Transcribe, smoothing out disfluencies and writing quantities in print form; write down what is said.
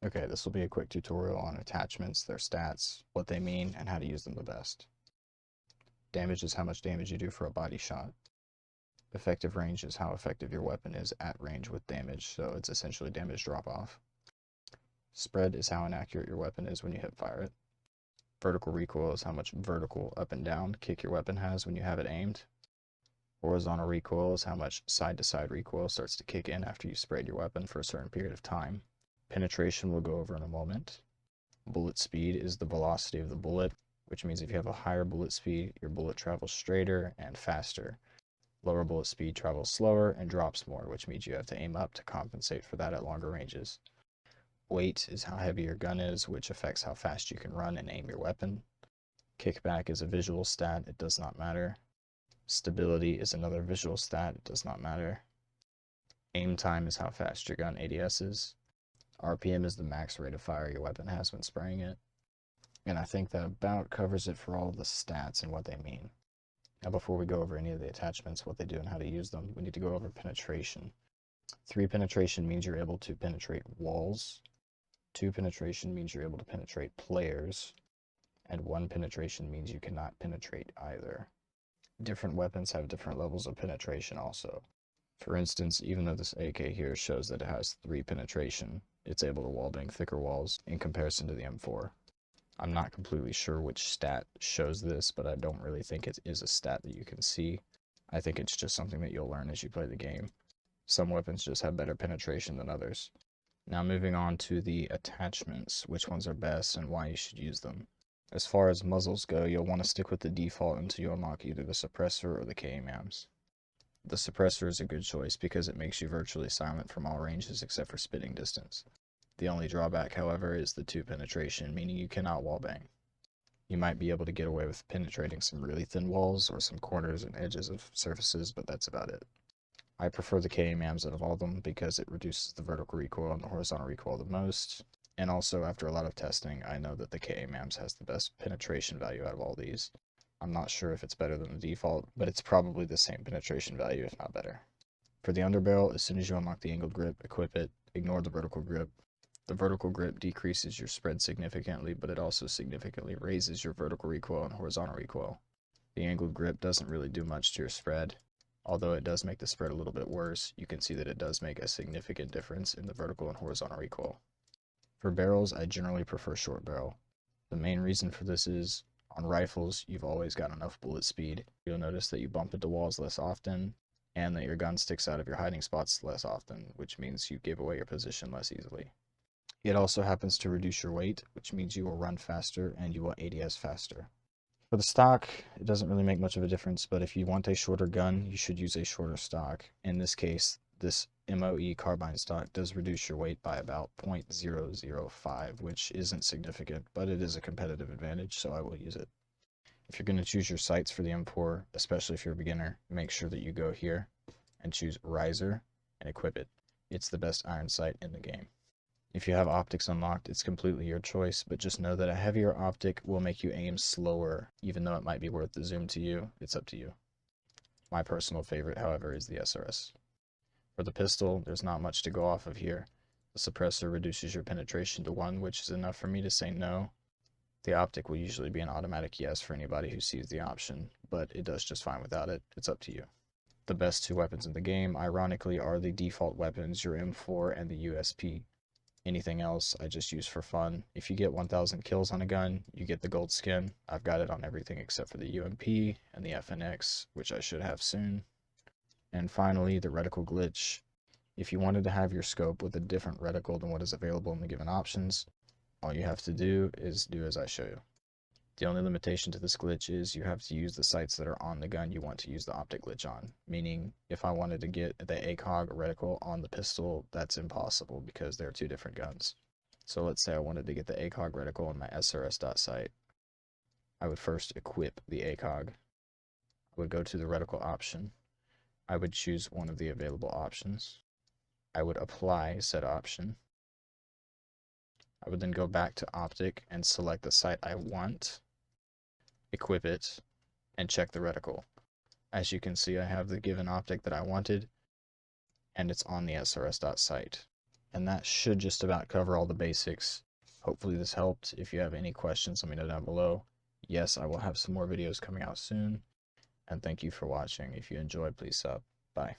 Okay, this will be a quick tutorial on attachments, their stats, what they mean, and how to use them the best. Damage is how much damage you do for a body shot. Effective range is how effective your weapon is at range with damage, so it's essentially damage drop-off. Spread is how inaccurate your weapon is when you hip fire it. Vertical recoil is how much vertical up and down kick your weapon has when you have it aimed. Horizontal recoil is how much side-to-side recoil starts to kick in after you sprayed your weapon for a certain period of time. Penetration we'll go over in a moment. Bullet speed is the velocity of the bullet, which means if you have a higher bullet speed, your bullet travels straighter and faster. Lower bullet speed travels slower and drops more, which means you have to aim up to compensate for that at longer ranges. Weight is how heavy your gun is, which affects how fast you can run and aim your weapon. Kickback is a visual stat, it does not matter. Stability is another visual stat, it does not matter. Aim time is how fast your gun ADS is. RPM is the max rate of fire your weapon has when spraying it. And I think that about covers it for all of the stats and what they mean. Now before we go over any of the attachments, what they do and how to use them, we need to go over penetration. 3 penetration means you're able to penetrate walls. 2 penetration means you're able to penetrate players. And 1 penetration means you cannot penetrate either. Different weapons have different levels of penetration also. For instance, even though this AK here shows that it has 3 penetration, it's able to wallbang thicker walls in comparison to the M4. I'm not completely sure which stat shows this, but I don't really think it is a stat that you can see. I think it's just something that you'll learn as you play the game. Some weapons just have better penetration than others. Now moving on to the attachments, which ones are best and why you should use them. As far as muzzles go, you'll want to stick with the default until you unlock either the suppressor or the KMAMs. The suppressor is a good choice because it makes you virtually silent from all ranges except for spitting distance. The only drawback, however, is the 2 penetration, meaning you cannot wallbang. You might be able to get away with penetrating some really thin walls or some corners and edges of surfaces, but that's about it. I prefer the KMAMs out of all of them because it reduces the vertical recoil and the horizontal recoil the most. And also, after a lot of testing, I know that the KMAMs has the best penetration value out of all these. I'm not sure if it's better than the default, but it's probably the same penetration value, if not better. For the underbarrel, as soon as you unlock the angled grip, equip it, ignore the vertical grip. The vertical grip decreases your spread significantly, but it also significantly raises your vertical recoil and horizontal recoil. The angled grip doesn't really do much to your spread. Although it does make the spread a little bit worse, you can see that it does make a significant difference in the vertical and horizontal recoil. For barrels, I generally prefer short barrel. The main reason for this is, on rifles, you've always got enough bullet speed. You'll notice that you bump into walls less often, and that your gun sticks out of your hiding spots less often, which means you give away your position less easily. It also happens to reduce your weight, which means you will run faster and you will ADS faster. For the stock, it doesn't really make much of a difference, but if you want a shorter gun, you should use a shorter stock. In this case, this MOE carbine stock does reduce your weight by about 0.005, which isn't significant, but it is a competitive advantage, so I will use it. If you're going to choose your sights for the M4, especially if you're a beginner, make sure that you go here and choose Riser and equip it. It's the best iron sight in the game. If you have optics unlocked, it's completely your choice, but just know that a heavier optic will make you aim slower, even though it might be worth the zoom to you. It's up to you. My personal favorite, however, is the SRS. For the pistol, there's not much to go off of here. The suppressor reduces your penetration to 1, which is enough for me to say no. The optic will usually be an automatic yes for anybody who sees the option, but it does just fine without it. It's up to you. The best 2 weapons in the game, ironically, are the default weapons, your M4 and the USP. Anything else I just use for fun. If you get 1000 kills on a gun, you get the gold skin. I've got it on everything except for the UMP and the FNX, which I should have soon. And finally, the reticle glitch. If you wanted to have your scope with a different reticle than what is available in the given options, all you have to do is do as I show you. The only limitation to this glitch is you have to use the sights that are on the gun you want to use the optic glitch on. Meaning, if I wanted to get the ACOG reticle on the pistol, that's impossible because they're 2 different guns. So let's say I wanted to get the ACOG reticle on my SRS.sight. I would first equip the ACOG. I would go to the reticle option. I would choose one of the available options. I would apply said option. I would then go back to optic and select the sight I want, equip it, and check the reticle. As you can see, I have the given optic that I wanted, and it's on the SRS.sight. And that should just about cover all the basics. Hopefully this helped. If you have any questions, let me know down below. Yes, I will have some more videos coming out soon. And thank you for watching. If you enjoyed, please sub. Bye.